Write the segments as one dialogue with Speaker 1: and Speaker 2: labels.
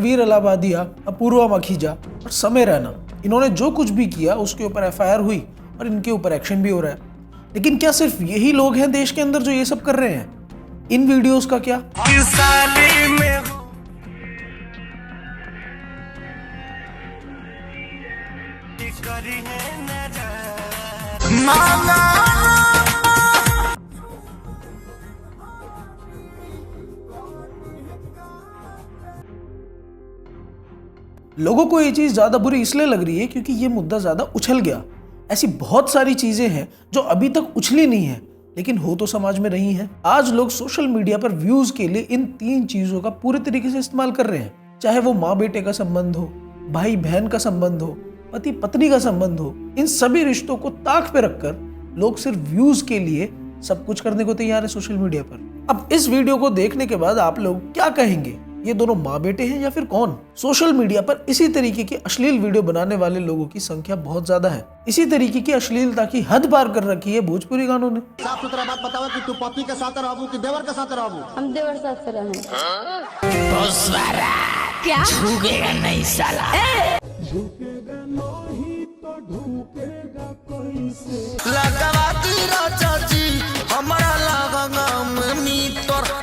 Speaker 1: रणवीर अलाहाबादिया, अपूर्वा माखीजा और समय रैना, इन्होंने जो कुछ भी किया उसके ऊपर एफआईआर हुई और इनके ऊपर एक्शन भी हो रहा है। लेकिन क्या सिर्फ यही लोग हैं देश के अंदर जो ये सब कर रहे हैं? इन वीडियोस का क्या? लोगों को ये चीज ज्यादा बुरी इसलिए लग रही है क्योंकि ये मुद्दा ज्यादा उछल गया। ऐसी बहुत सारी चीजें हैं जो अभी तक उछली नहीं है लेकिन हो तो समाज में रही हैं। आज लोग सोशल मीडिया पर व्यूज के लिए इन 3 चीजों का पूरे तरीके से इस्तेमाल कर रहे हैं। चाहे वो माँ बेटे का संबंध हो, भाई बहन का संबंध हो, पति पत्नी का संबंध हो, इन सभी रिश्तों को ताक पे रखकर लोग सिर्फ व्यूज के लिए सब कुछ करने को तैयार है सोशल मीडिया पर। अब इस वीडियो को देखने के बाद आप लोग क्या कहेंगे? ये दोनों माँ बेटे हैं या फिर कौन? सोशल मीडिया पर इसी तरीके की अश्लील वीडियो बनाने वाले लोगों की संख्या बहुत ज्यादा है। इसी तरीके की अश्लीलता की हद पार कर रखी है भोजपुरी गानों ने।
Speaker 2: साफ सुथरा बात बताओ कि तू पति के साथ रहबू कि देवर के साथ रहबू?
Speaker 3: हम देवर साथ से रहें।
Speaker 4: क्या झुकेगा नहीं साला?
Speaker 5: झुकेगा नहीं तो ढूकेगा कैसे?
Speaker 2: लगाती राजा जी हमारा लगा मीटर।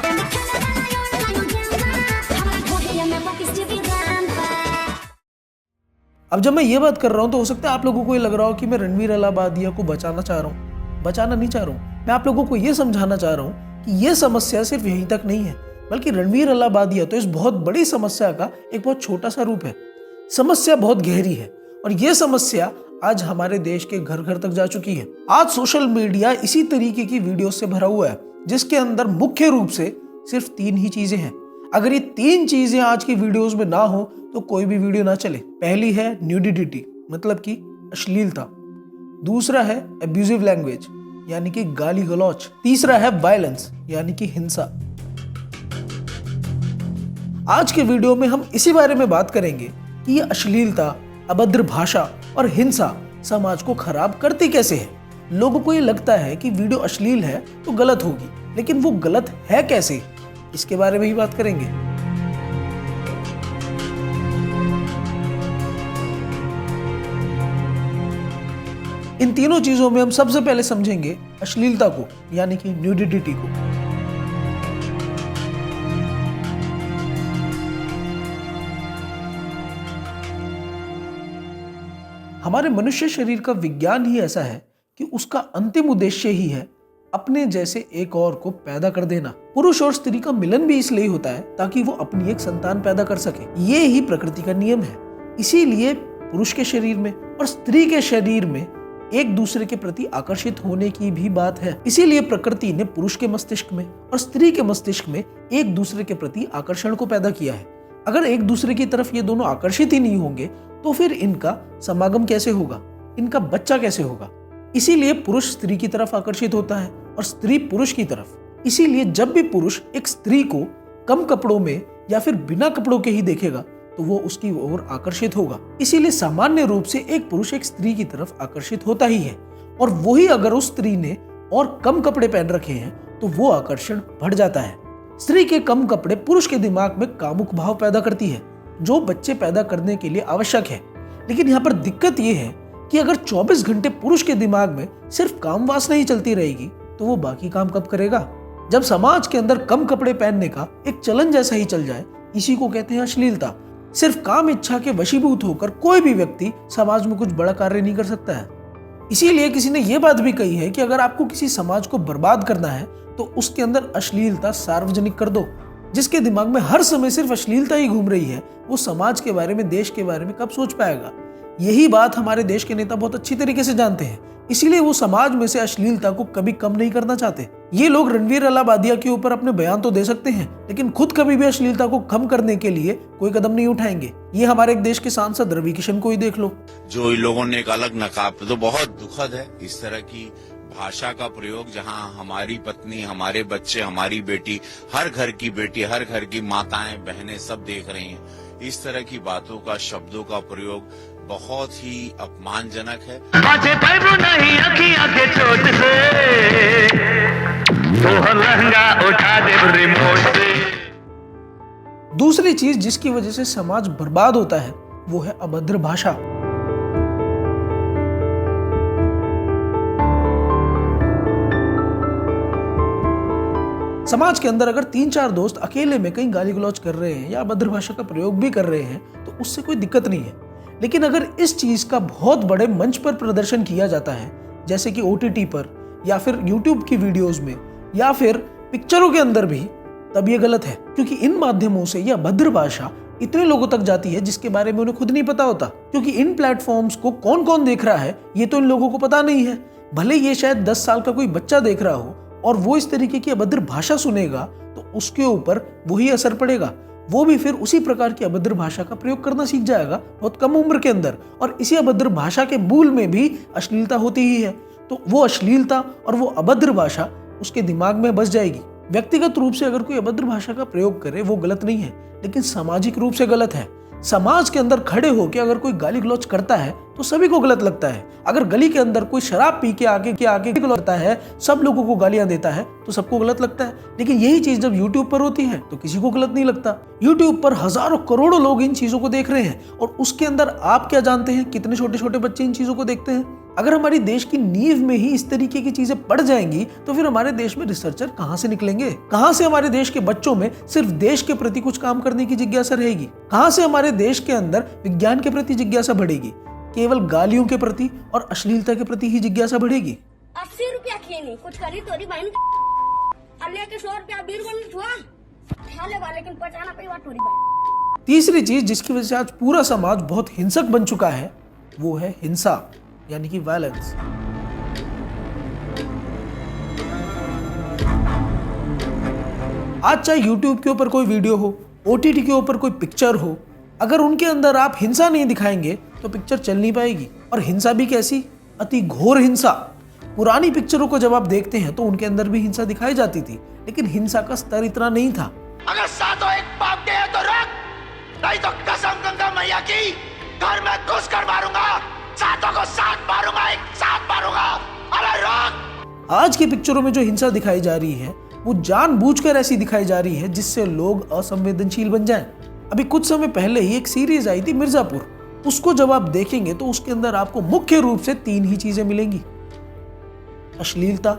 Speaker 1: अब जब मैं ये बात कर रहा हूँ तो हो सकता है आप लोगों को ये लग रहा हो कि मैं रणवीर अलाहाबादिया को बचाना चाह रहा हूँ। बचाना नहीं चाह रहा हूँ, मैं आप लोगों को ये समझाना चाह रहा हूँ कि ये समस्या सिर्फ यहीं तक नहीं है, बल्कि रणवीर अलाहाबादिया तो इस बहुत बड़ी समस्या का एक बहुत छोटा सा रूप है। समस्या बहुत गहरी है और ये समस्या आज हमारे देश के घर घर तक जा चुकी है। आज सोशल मीडिया इसी तरीके की वीडियो से भरा हुआ है जिसके अंदर मुख्य रूप से सिर्फ 3 ही चीजें हैं। अगर ये 3 चीजें आज की वीडियोस में ना हो तो कोई भी वीडियो ना चले। पहली है न्यूडिटी, मतलब कि अश्लीलता। दूसरा है एब्यूजिव लैंग्वेज, यानी कि गाली गलौच। तीसरा है वायलेंस, यानी कि हिंसा। आज के वीडियो में हम इसी बारे में बात करेंगे कि ये अश्लीलता, अभद्र भाषा और हिंसा समाज को खराब करती कैसे है। लोगों को ये लगता है कि वीडियो अश्लील है तो गलत होगी, लेकिन वो गलत है कैसे, इसके बारे में ही बात करेंगे। इन तीनों चीजों में हम सबसे पहले समझेंगे अश्लीलता को, यानी कि न्यूडिटी को। हमारे मनुष्य शरीर का विज्ञान ही ऐसा है कि उसका अंतिम उद्देश्य ही है अपने जैसे एक और को पैदा कर देना। पुरुष और स्त्री का मिलन भी इसलिए होता है ताकि वो अपनी एक संतान पैदा कर सके। ये ही प्रकृति का नियम है। इसीलिए पुरुष के शरीर में और स्त्री के शरीर में एक दूसरे के प्रति आकर्षित होने की भी बात है। इसीलिए प्रकृति ने पुरुष के मस्तिष्क में और स्त्री के मस्तिष्क में एक दूसरे के प्रति आकर्षण को पैदा किया है। अगर एक दूसरे की तरफ ये दोनों आकर्षित ही नहीं होंगे तो फिर इनका समागम कैसे होगा, इनका बच्चा कैसे होगा? इसीलिए पुरुष स्त्री की तरफ आकर्षित होता है और स्त्री पुरुष की तरफ। इसीलिए जब भी पुरुष एक स्त्री को कम कपड़ों में या फिर बिना कपड़ों के ही देखेगा तो वो उसकी ओर आकर्षित होगा। इसीलिए सामान्य रूप से एक पुरुष एक स्त्री की तरफ आकर्षित होता ही है, और वही अगर उस स्त्री ने और कम कपड़े पहन रखे हैं तो वो आकर्षण बढ़ जाता है। स्त्री के कम कपड़े पुरुष के दिमाग में कामुक भाव पैदा करती है जो बच्चे पैदा करने के लिए आवश्यक है। लेकिन यहाँ पर दिक्कत ये है कि अगर 24 घंटे पुरुष के दिमाग में सिर्फ काम वासना ही चलती रहेगी तो वो बाकी काम कब करेगा? जब समाज के अंदर कम कपड़े पहनने का एक चलन जैसा ही चल जाए, इसी को कहते हैं अश्लीलता। सिर्फ काम इच्छा के वशीभूत होकर कोई भी व्यक्ति समाज में कुछ बड़ा कार्य नहीं कर सकता है। इसीलिए किसी ने यह बात भी कही है कि अगर आपको किसी समाज को बर्बाद करना है तो उसके अंदर अश्लीलता सार्वजनिक कर दो। जिसके दिमाग में हर समय सिर्फ अश्लीलता ही घूम रही है वो समाज के बारे में, देश के बारे में कब सोच पाएगा? यही बात हमारे देश के नेता बहुत अच्छी तरीके से जानते हैं, इसीलिए वो समाज में से अश्लीलता को कभी कम नहीं करना चाहते। ये लोग रणवीर अलाहाबादिया के ऊपर अपने बयान तो दे सकते हैं लेकिन खुद कभी भी अश्लीलता को कम करने के लिए कोई कदम नहीं उठाएंगे। ये हमारे एक देश के सांसद रवि किशन को ही देख लो।
Speaker 6: जो इन लोगों ने एक अलग नकाब, तो बहुत दुखद है इस तरह की भाषा का प्रयोग, जहां हमारी पत्नी, हमारे बच्चे, हमारी बेटी, हर घर की बेटी, हर घर की माताएं, बहनें सब देख रही हैं। इस तरह की बातों का, शब्दों का प्रयोग बहुत ही अपमानजनक है।
Speaker 7: नहीं अखियां के चोट से तो लहंगा उठा दे रिमोट से।
Speaker 1: दूसरी चीज जिसकी वजह से समाज बर्बाद होता है वो है अभद्र भाषा। समाज के अंदर अगर 3-4 दोस्त अकेले में कहीं गाली गलौज कर रहे हैं या अभद्र भाषा का प्रयोग भी कर रहे हैं तो उससे कोई दिक्कत नहीं है। लेकिन अगर इस चीज का बहुत बड़े मंच पर प्रदर्शन किया जाता है, जैसे कि OTT पर या फिर YouTube की वीडियोस में या फिर पिक्चरों के अंदर भी, तब ये गलत है, क्योंकि इन माध्यमों से यह अभद्र भाषा इतने लोगों तक जाती है जिसके बारे में उन्हें खुद नहीं पता होता। क्योंकि इन प्लेटफॉर्म्स को कौन कौन देख रहा है ये तो इन लोगों को पता नहीं है। भले ये शायद 10 साल का कोई बच्चा देख रहा हो और वो इस तरीके की अभद्र भाषा सुनेगा तो उसके ऊपर वही असर पड़ेगा। वो भी फिर उसी प्रकार की अभद्र भाषा का प्रयोग करना सीख जाएगा बहुत कम उम्र के अंदर। और इसी अभद्र भाषा के मूल में भी अश्लीलता होती ही है, तो वो अश्लीलता और वो अभद्र भाषा उसके दिमाग में बस जाएगी। व्यक्तिगत रूप से अगर कोई अभद्र भाषा का प्रयोग करे वो गलत नहीं है, लेकिन सामाजिक रूप से गलत है। समाज के अंदर खड़े होकर अगर कोई गाली गलौज करता है तो सभी को गलत लगता है। अगर गली के अंदर कोई शराब पी के आगे गलौजता है, सब लोगों को गालियां देता है तो सबको गलत लगता है। लेकिन यही चीज जब YouTube पर होती है तो किसी को गलत नहीं लगता। YouTube पर हजारों करोड़ों लोग इन चीजों को देख रहे हैं और उसके अंदर आप क्या जानते हैं कितने छोटे छोटे बच्चे इन चीजों को देखते हैं। अगर हमारी देश की नींव में ही इस तरीके की चीजें पड़ जाएंगी तो फिर हमारे देश में रिसर्चर कहां से निकलेंगे? कहां से हमारे देश के बच्चों में सिर्फ देश के प्रति कुछ काम करने की जिज्ञासा रहेगी? कहां से हमारे देश के अंदर विज्ञान के प्रति जिज्ञासा बढ़ेगी? केवल गालियों के प्रति और अश्लीलता के प्रति ही जिज्ञासा बढ़ेगी।
Speaker 3: 80 रुपया खेनी कुछ करी तोरी बहन अल्लाह के 100 रुपया बीर बन छुआ खा लेगा, लेकिन पचाना पैसा तोरी बहन।
Speaker 1: तीसरी चीज जिसकी वजह से आज पूरा समाज बहुत हिंसक बन चुका है वो है हिंसा, यानी कि वायलेंस। आज चाहे YouTube के ऊपर कोई वीडियो हो, OTT के ऊपर कोई पिक्चर हो, अगर उनके अंदर आप हिंसा नहीं दिखाएंगे तो पिक्चर चल नहीं पाएगी। और हिंसा भी कैसी? अति घोर हिंसा। पुरानी पिक्चरों को जब आप देखते हैं तो उनके अंदर भी हिंसा दिखाई जाती थी, लेकिन हिंसा का स्तर इतना नहीं था।
Speaker 7: अगर सातों एक पाप गए तो रख, नहीं तो कसम गंगा मैया की घर में घुस कर मारूंगा, सातों को साथ मारूंगा, एक साथ मारूंगा। अरे रोक।
Speaker 1: आज की पिक्चरों में जो हिंसा दिखाई जा रही है वो जानबूझकर ऐसी दिखाई जा रही है जिससे लोग असंवेदनशील बन जाएं। अभी कुछ समय पहले ही एक सीरीज आई थी मिर्जापुर, उसको जब आप देखेंगे तो उसके अंदर आपको मुख्य रूप से 3 ही चीजें मिलेंगी: अश्लीलता,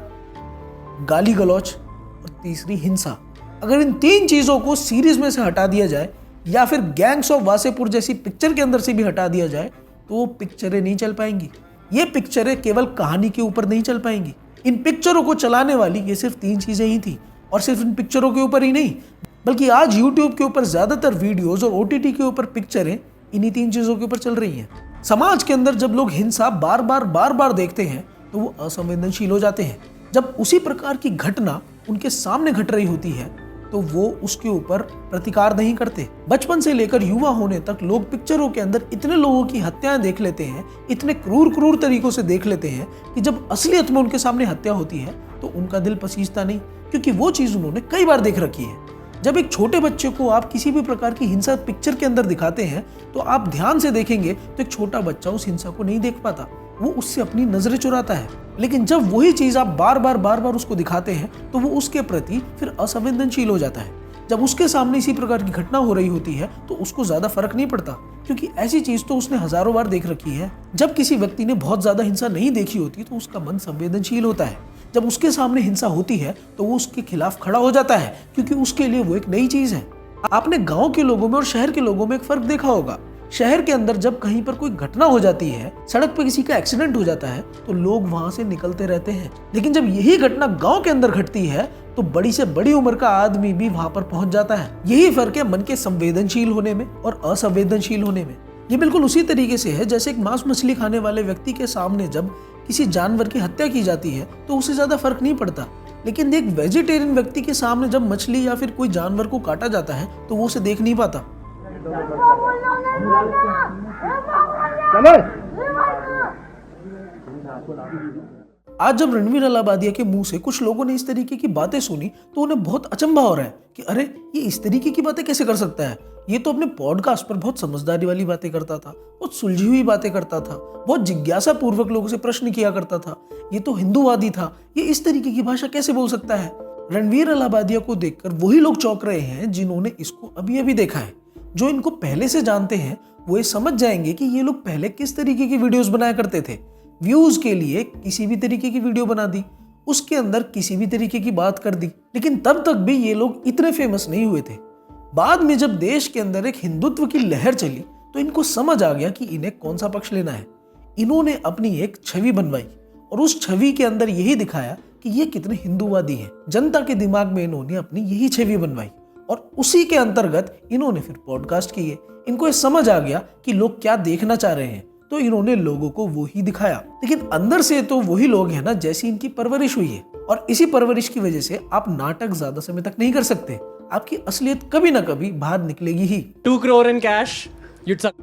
Speaker 1: गाली गलौज और तीसरी हिंसा। अगर इन 3 चीजों को सीरीज में से हटा दिया जाए या फिर गैंग्स ऑफ वासेपुर जैसी पिक्चर के अंदर से भी हटा दिया जाए तो वो पिक्चरें नहीं चल पाएंगी। ये पिक्चरें केवल कहानी के ऊपर नहीं चल पाएंगी। इन पिक्चरों को चलाने वाली ये सिर्फ 3 चीजें ही थी, और सिर्फ इन पिक्चरों के ऊपर ही नहीं बल्कि आज YouTube के ऊपर ज्यादातर वीडियोस और OTT के ऊपर पिक्चरें इन्हीं 3 चीजों के ऊपर चल रही हैं। समाज के अंदर जब लोग हिंसा बार बार देखते हैं तो वो असंवेदनशील हो जाते हैं। जब उसी प्रकार की घटना उनके सामने घट रही होती है तो वो उसके ऊपर प्रतिकार नहीं करते। बचपन से लेकर युवा होने तक लोग पिक्चरों के अंदर इतने लोगों की हत्याएं देख लेते हैं, इतने क्रूर तरीकों से देख लेते हैं कि जब असलियत में उनके सामने हत्या होती है तो उनका दिल पसीजता नहीं, क्योंकि वो चीज उन्होंने कई बार देख रखी है। जब एक छोटे बच्चे को आप किसी भी प्रकार की हिंसा पिक्चर के अंदर दिखाते हैं तो आप ध्यान से देखेंगे तो एक छोटा बच्चा उस हिंसा को नहीं देख पाता, वो उससे अपनी नजरें चुराता है। लेकिन जब वही चीज आप बार बार उसको दिखाते हैं तो वो उसके प्रति फिर असंवेदनशील हो जाता है। जब उसके सामने इसी प्रकार की घटना हो रही होती है तो उसको ज्यादा फर्क नहीं पड़ता, क्योंकि ऐसी चीज तो उसने हजारों बार देख रखी है। जब किसी व्यक्ति ने बहुत ज्यादा हिंसा नहीं देखी होती तो उसका मन संवेदनशील होता है। जब उसके सामने हिंसा होती है तो वो उसके खिलाफ खड़ा हो जाता है, क्योंकि उसके लिए वो एक नई चीज है। आपने गांव के लोगों में और शहर के लोगों में एक फर्क देखा होगा। शहर के अंदर जब कहीं पर कोई घटना हो जाती है, सड़क पर किसी का एक्सीडेंट हो जाता है तो लोग वहां से निकलते रहते हैं। लेकिन जब यही घटना गांव के अंदर घटती है तो बड़ी से बड़ी उम्र का आदमी भी वहां पर पहुंच जाता है। यही फर्क है मन के संवेदनशील होने में और असंवेदनशील होने में। ये बिल्कुल उसी तरीके से है जैसे एक मांस मछली खाने वाले व्यक्ति के सामने जब किसी जानवर की हत्या की जाती है तो उसे ज्यादा फर्क नहीं पड़ता, लेकिन एक वेजिटेरियन व्यक्ति के सामने जब मछली या फिर कोई जानवर को काटा जाता है तो वो उसे देख नहीं पाता। आज जब रणवीर अलाहाबादिया के मुंह से कुछ लोगों ने इस तरीके की बातें सुनी तो उन्हें बहुत अचंभा हो रहा है कि अरे ये इस तरीके की बातें कैसे कर सकता है। ये तो अपने पॉडकास्ट पर बहुत समझदारी वाली बातें करता था, बहुत सुलझी हुई बातें करता था, बहुत जिज्ञासा पूर्वक लोगों से प्रश्न किया करता था, ये तो हिंदूवादी था, ये इस तरीके की भाषा कैसे बोल सकता है। रणवीर अलाहाबादिया को देखकर वही लोग चौंक रहे हैं जिन्होंने इसको अभी अभी देखा है। जो इनको पहले से जानते हैं वो ये समझ जाएंगे कि ये लोग पहले किस तरीके की वीडियोस बनाया करते थे। व्यूज के लिए किसी भी तरीके की वीडियो बना दी, उसके अंदर किसी भी तरीके की बात कर दी, लेकिन तब तक भी ये लोग इतने फेमस नहीं हुए थे। बाद में जब देश के अंदर एक हिंदुत्व की लहर चली तो इनको समझ आ गया कि इन्हें कौन सा पक्ष लेना है। इन्होंने अपनी एक छवि बनवाई और उस छवि के अंदर यही दिखाया कि ये कितने हिंदूवादी हैं। जनता के दिमाग में इन्होंने अपनी यही छवि बनवाई और उसी के अंतर्गत इन्होंने फिर पॉडकास्ट किए। इनको ये समझ आ गया कि लोग क्या देखना चाह रहे हैं, तो इन्होंने लोगों को वो ही दिखाया। लेकिन अंदर से तो वही लोग हैं ना जैसी इनकी परवरिश हुई है, और इसी परवरिश की वजह से आप नाटक ज्यादा समय तक नहीं कर सकते। आपकी असलियत कभी ना कभी बाहर निकलेगी ही।
Speaker 8: 2 crore in cash, you'd suck.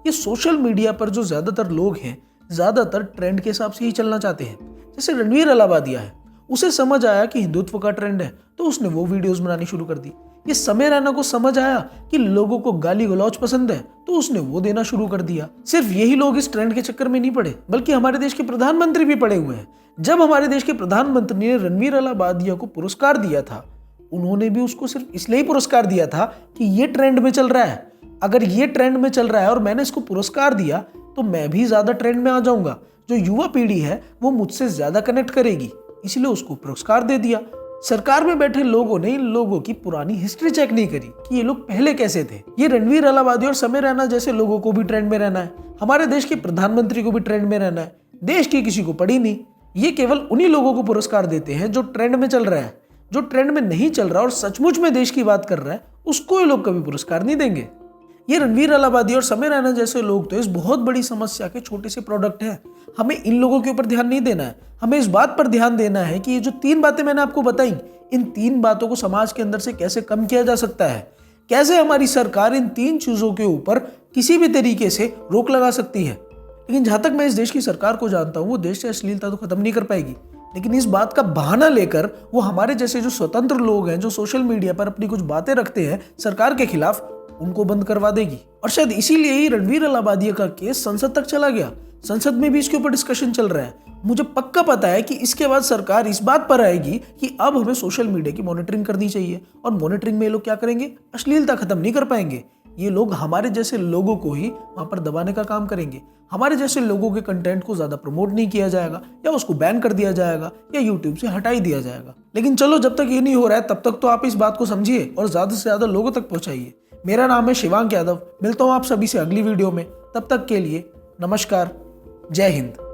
Speaker 1: ये सोशल मीडिया पर जो ज्यादातर लोग हैं ज्यादातर ट्रेंड के हिसाब से ही चलना चाहते हैं। जैसे रणवीर अलाहाबादिया है, उसे समझ आया कि हिंदुत्व का ट्रेंड है तो उसने वो वीडियोस बनानी शुरू कर दी। ये समय रैना को समझ आया कि लोगों को गाली गलौज पसंद है तो उसने वो देना शुरू कर दिया। सिर्फ यही लोग इस ट्रेंड के चक्कर में नहीं पड़े, बल्कि हमारे देश के प्रधानमंत्री भी पड़े हुए हैं। जब हमारे देश के प्रधानमंत्री ने रणवीर अलाहाबादिया को पुरस्कार दिया था, उन्होंने भी उसको सिर्फ इसलिए ही पुरस्कार दिया था कि ये ट्रेंड में चल रहा है। अगर ये ट्रेंड में चल रहा है और मैंने इसको पुरस्कार दिया तो मैं भी ज्यादा ट्रेंड में आ जाऊंगा, जो युवा पीढ़ी है वो मुझसे ज्यादा कनेक्ट करेगी, इसलिए उसको पुरस्कार दे दिया। सरकार में बैठे लोगों ने इन लोगों की पुरानी हिस्ट्री चेक नहीं करी कि ये लोग पहले कैसे थे। ये रणवीर अलाहाबादिया और समय रैना जैसे लोगों को भी ट्रेंड में रहना है, हमारे देश के प्रधानमंत्री को भी ट्रेंड में रहना है, देश की किसी को पड़ी नहीं। ये केवल उन्हीं लोगों को पुरस्कार देते हैं जो ट्रेंड में चल रहा है। जो ट्रेंड में नहीं चल रहा और सचमुच में देश की बात कर रहा है उसको ये लोग कभी पुरस्कार नहीं देंगे। ये रणवीर अलाहाबादिया और समय रैना जैसे लोग तो इस बहुत बड़ी समस्या के छोटे से प्रोडक्ट हैं। हमें इन लोगों के ऊपर ध्यान नहीं देना है, हमें इस बात पर ध्यान देना है कि ये जो 3 बातें मैंने आपको बताई, इन 3 बातों को समाज के अंदर से कैसे कम किया जा सकता है, कैसे हमारी सरकार इन 3 चीजों के ऊपर किसी भी तरीके से रोक लगा सकती है। लेकिन जहां तक मैं इस देश की सरकार को जानता हूं, वो देश से अश्लीलता तो खत्म नहीं कर पाएगी, लेकिन इस बात का बहाना लेकर वो हमारे जैसे जो स्वतंत्र लोग हैं, जो सोशल मीडिया पर अपनी कुछ बातें रखते हैं सरकार के खिलाफ, उनको बंद करवा देगी। और शायद इसीलिए ही रणवीर अलाहाबादिया का केस संसद तक चला गया। संसद में भी इसके ऊपर डिस्कशन चल रहा है। मुझे पक्का पता है कि इसके बाद सरकार इस बात पर आएगी कि अब हमें सोशल मीडिया की मॉनिटरिंग करनी चाहिए, और मॉनिटरिंग में ये लोग क्या करेंगे, अश्लीलता खत्म नहीं कर पाएंगे। ये लोग हमारे जैसे लोगों को ही वहां पर दबाने का काम करेंगे। हमारे जैसे लोगों के कंटेंट को ज्यादा प्रमोट नहीं किया जाएगा, या उसको बैन कर दिया जाएगा, या यूट्यूब से हटा ही दिया जाएगा। लेकिन चलो, जब तक ये नहीं हो रहा है तब तक तो आप इस बात को समझिए और ज्यादा से ज्यादा लोगों तक पहुंचाइए। मेरा नाम है शिवांक यादव। मिलता हूं आप सभी से अगली वीडियो में। तब तक के लिए नमस्कार, जय हिंद।